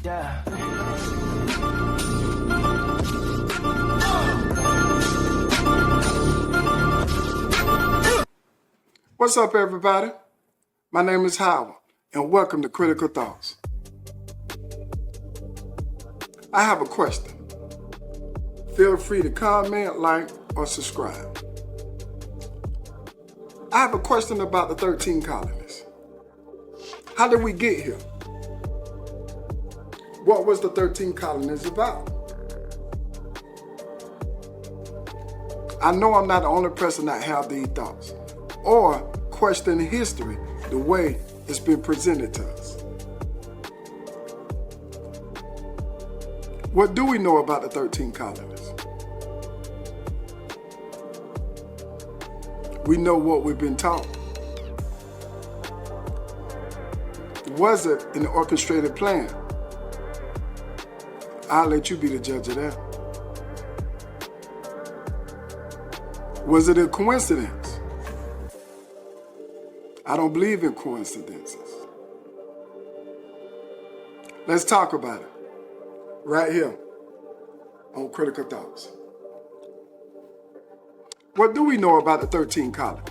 Yeah. What's up, everybody? My name is Howard, and welcome to Critical Thoughts. I have a question. Feel free to comment, like, or subscribe. I have a question about the 13 colonies. How did we get here? What was the 13 colonies about? I know I'm not the only person that have these thoughts or question history the way it's been presented to us. What do we know about the 13 colonies? We know what we've been taught. Was it an orchestrated plan? I'll let you be the judge of that. Was it a coincidence? I don't believe in coincidences. Let's talk about it right here on Critical Thoughts. What do we know about the 13 colonies?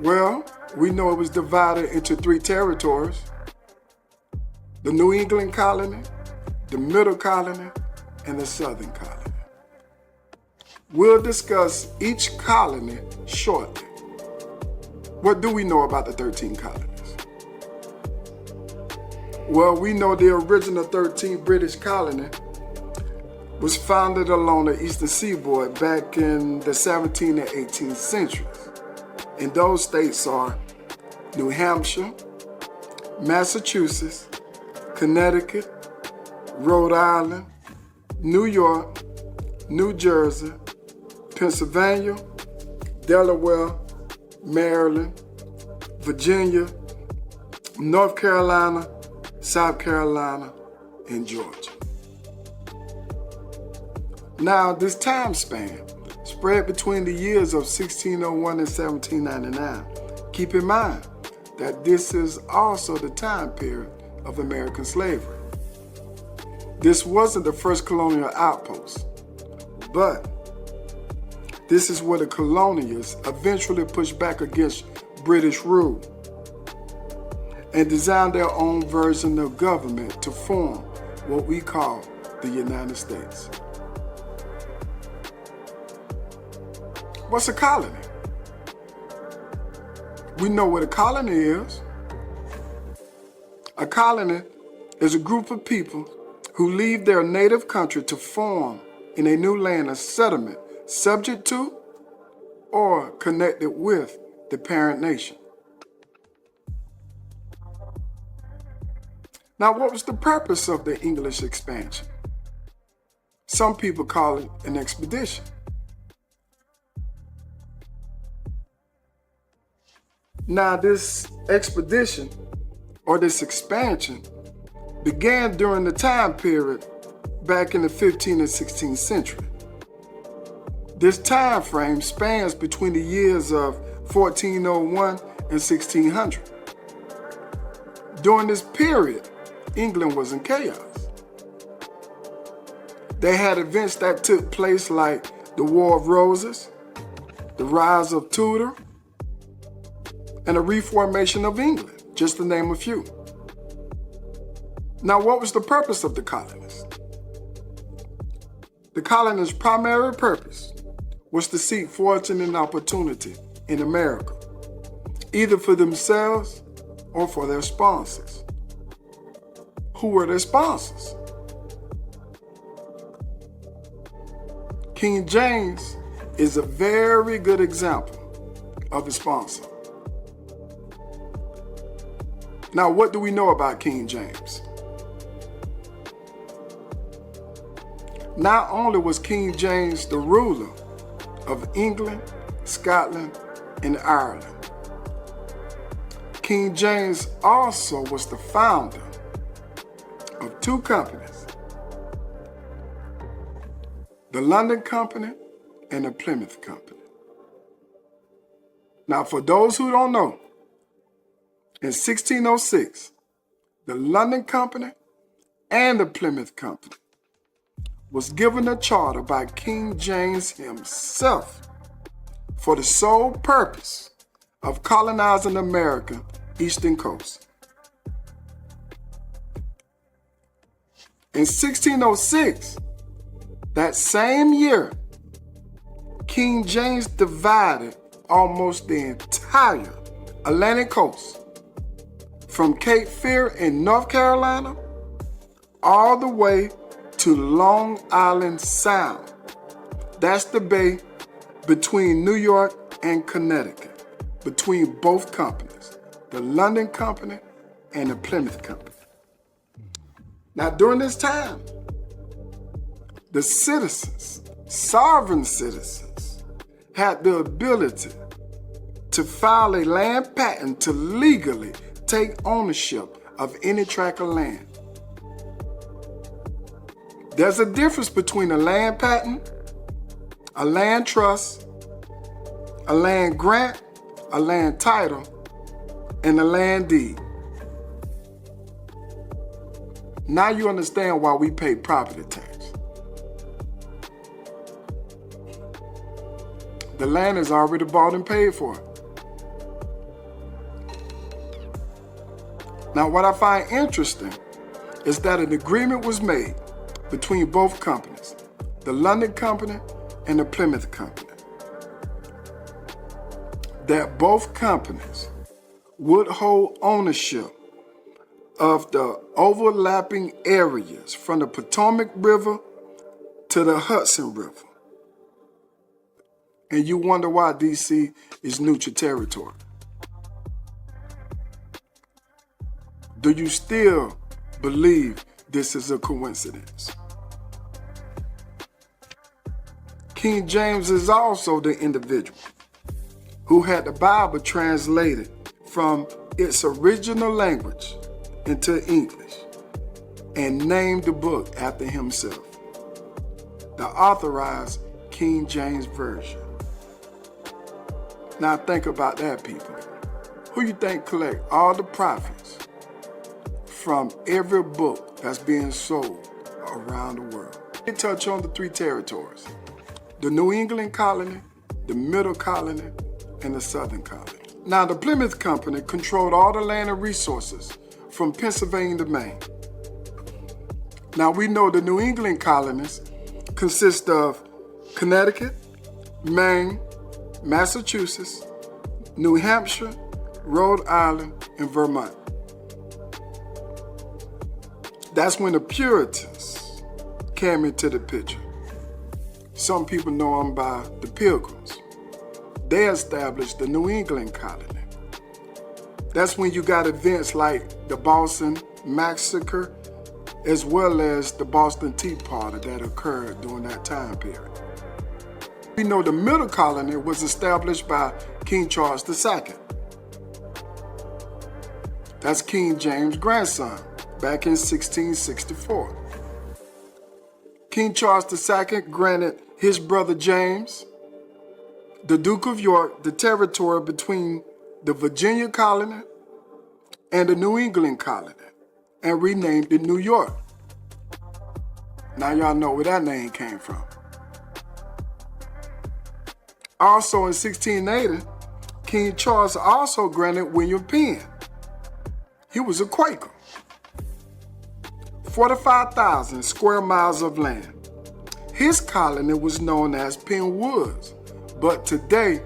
Well, we know it was divided into 3 territories: the New England colony, the Middle colony, and the Southern colony. We'll discuss each colony shortly. What do we know about the 13 colonies? Well, we know the original 13 British colony was founded along the eastern seaboard back in the 17th and 18th centuries. And those states are New Hampshire, Massachusetts, Connecticut, Rhode Island, New York, New Jersey, Pennsylvania, Delaware, Maryland, Virginia, North Carolina, South Carolina, and Georgia. Now, this time span spread between the years of 1601 and 1799. Keep in mind that this is also the time period of American slavery. This wasn't the first colonial outpost, but this is where the colonials eventually pushed back against British rule and designed their own version of government to form what we call the United States. What's a colony? We know what a colony is. A colony is a group of people who leave their native country to form in a new land a settlement subject to or connected with the parent nation. Now, what was the purpose of the English expansion? Some people call it an expedition. Now, this expedition or this expansion began during the time period back in the 15th and 16th century. This time frame spans between the years of 1401 and 1600. During this period, England was in chaos. They had events that took place like the War of Roses, the rise of Tudor, and the reformation of England, just to name a few. Now, what was the purpose of the colonists? The colonists' primary purpose was to seek fortune and opportunity in America, either for themselves or for their sponsors. Who were their sponsors? King James is a very good example of a sponsor. Now, what do we know about King James? Not only was King James the ruler of England, Scotland, and Ireland, King James also was the founder of 2 companies, the London Company and the Plymouth Company. Now, for those who don't know, in 1606, the London Company and the Plymouth Company was given a charter by King James himself for the sole purpose of colonizing America's eastern coast. In 1606, that same year, King James divided almost the entire Atlantic coast from Cape Fear in North Carolina all the way to Long Island Sound. That's the bay between New York and Connecticut, between both companies, the London Company and the Plymouth Company. Now, during this time, the citizens, sovereign citizens, had the ability to file a land patent to legally take ownership of any tract of land. There's a difference between a land patent, a land trust, a land grant, a land title, and a land deed. Now you understand why we pay property tax. The land is already bought and paid for. Now, what I find interesting is that an agreement was made between both companies, the London Company and the Plymouth Company, that both companies would hold ownership of the overlapping areas from the Potomac River to the Hudson River. And you wonder why D.C. is neutral territory. Do you still believe this is a coincidence? King James is also the individual who had the Bible translated from its original language into English and named the book after himself, the authorized King James Version. Now think about that, people. Who you think collect all the profits from every book that's being sold around the world? We touch on the three territories: the New England colony, the Middle colony, and the Southern colony. Now, the Plymouth Company controlled all the land and resources from Pennsylvania to Maine. Now, we know the New England colonies consist of Connecticut, Maine, Massachusetts, New Hampshire, Rhode Island, and Vermont. That's when the Puritans came into the picture. Some people know them by the Pilgrims. They established the New England colony. That's when you got events like the Boston Massacre, as well as the Boston Tea Party that occurred during that time period. We know the Middle colony was established by King Charles II. That's King James' grandson, back in 1664. King Charles II granted his brother James, the Duke of York, the territory between the Virginia colony and the New England colony, and renamed it New York. Now y'all know where that name came from. Also in 1680, King Charles also granted William Penn. He was a Quaker. 45,000 square miles of land. His colony was known as Penn Woods, but today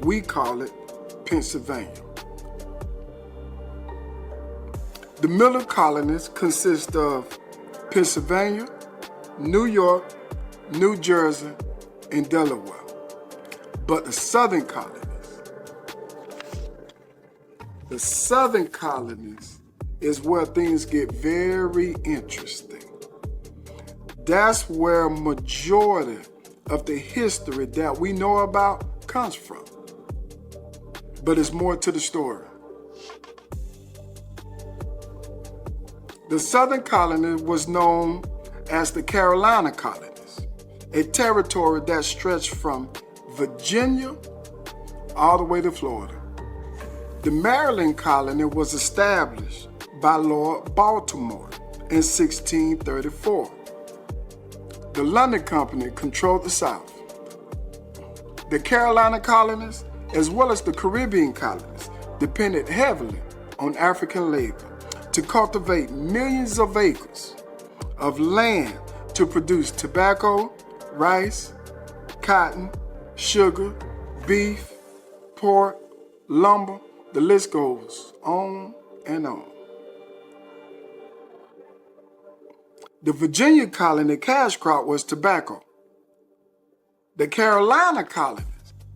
we call it Pennsylvania. The Middle colonies consist of Pennsylvania, New York, New Jersey, and Delaware. But the Southern colonies is where things get very interesting. That's where majority of the history that we know about comes from. But there's more to the story. The Southern colony was known as the Carolina colonies, a territory that stretched from Virginia all the way to Florida. The Maryland colony was established by Lord Baltimore in 1634. The London Company controlled the South. The Carolina colonies, as well as the Caribbean colonies, depended heavily on African labor to cultivate millions of acres of land to produce tobacco, rice, cotton, sugar, beef, pork, lumber. The list goes on and on. The Virginia colony cash crop was tobacco. The Carolina colony's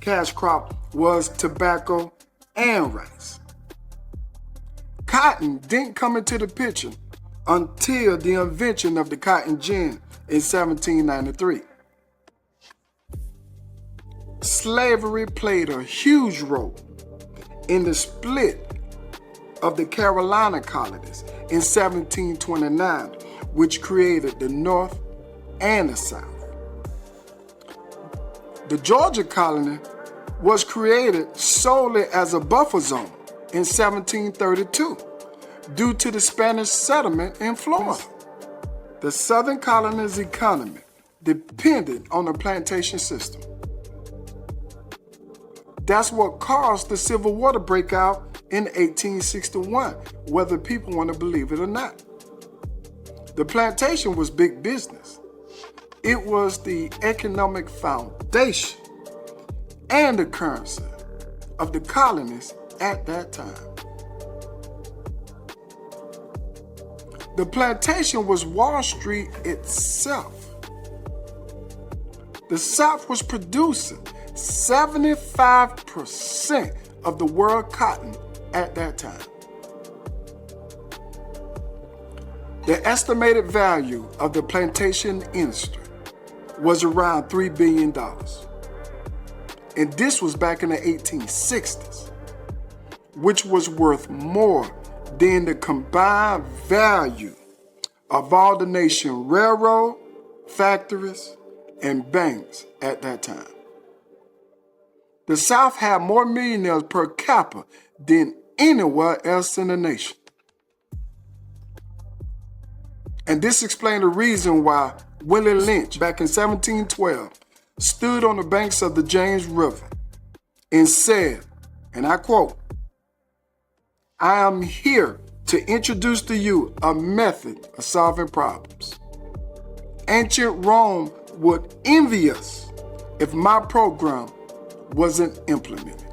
cash crop was tobacco and rice. Cotton didn't come into the picture until the invention of the cotton gin in 1793. Slavery played a huge role in the split of the Carolina colonies in 1729, which created the North and the South. The Georgia colony was created solely as a buffer zone in 1732 due to the Spanish settlement in Florida. The Southern colony's economy depended on the plantation system. That's what caused the Civil War to break out in 1861, whether people want to believe it or not. The plantation was big business. It was the economic foundation and the currency of the colonies at that time. The plantation was Wall Street itself. The South was producing 75% of the world cotton at that time. The estimated value of the plantation industry was around $3 billion. And this was back in the 1860s, which was worth more than the combined value of all the nation's railroad, factories, and banks at that time. The South had more millionaires per capita than anywhere else in the nation. And this explained the reason why Willie Lynch, back in 1712, stood on the banks of the James River and said, and I quote, "I am here to introduce to you a method of solving problems. Ancient Rome would envy us if my program wasn't implemented."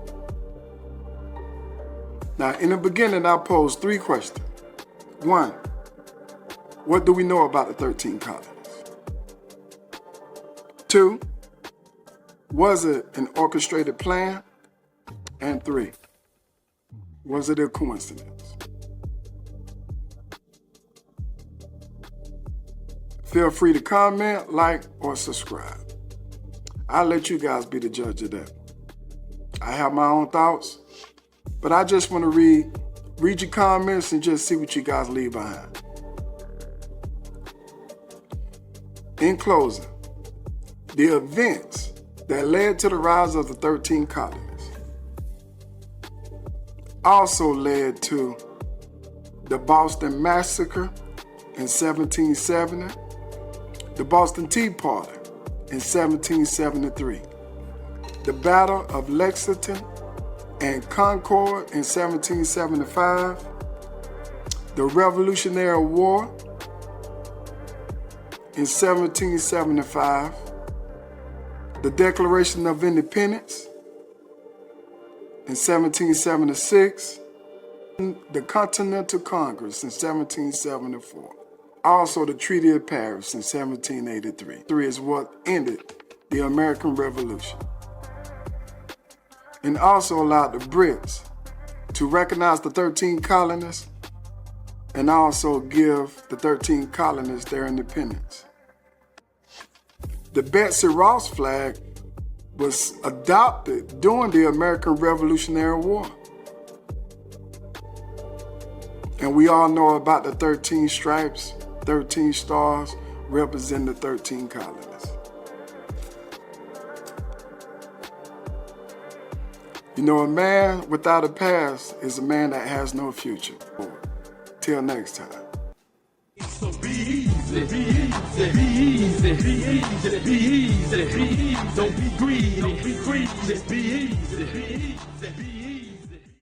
Now, in the beginning, I posed 3 questions. 1, what do we know about the 13 colonies? 2, was it an orchestrated plan? And 3, was it a coincidence? Feel free to comment, like, or subscribe. I'll let you guys be the judge of that. I have my own thoughts, but I just want to read your comments and just see what you guys leave behind. In closing, the events that led to the rise of the 13 colonies also led to the Boston Massacre in 1770, the Boston Tea Party in 1773, the Battle of Lexington and Concord in 1775, the Revolutionary War in 1775, the Declaration of Independence in 1776, the Continental Congress in 1774. Also, the Treaty of Paris in 1783. 3 is what ended the American Revolution, and also allowed the Brits to recognize the 13 colonies and also give the 13 colonies their independence. The Betsy Ross flag was adopted during the American Revolutionary War. And we all know about the 13 stripes, 13 stars represent the 13 colonies. You know, a man without a past is a man that has no future. Till next time. So be easy, be easy, be easy, be easy, be easy, be easy. Don't be greedy, be easy, be easy, be easy.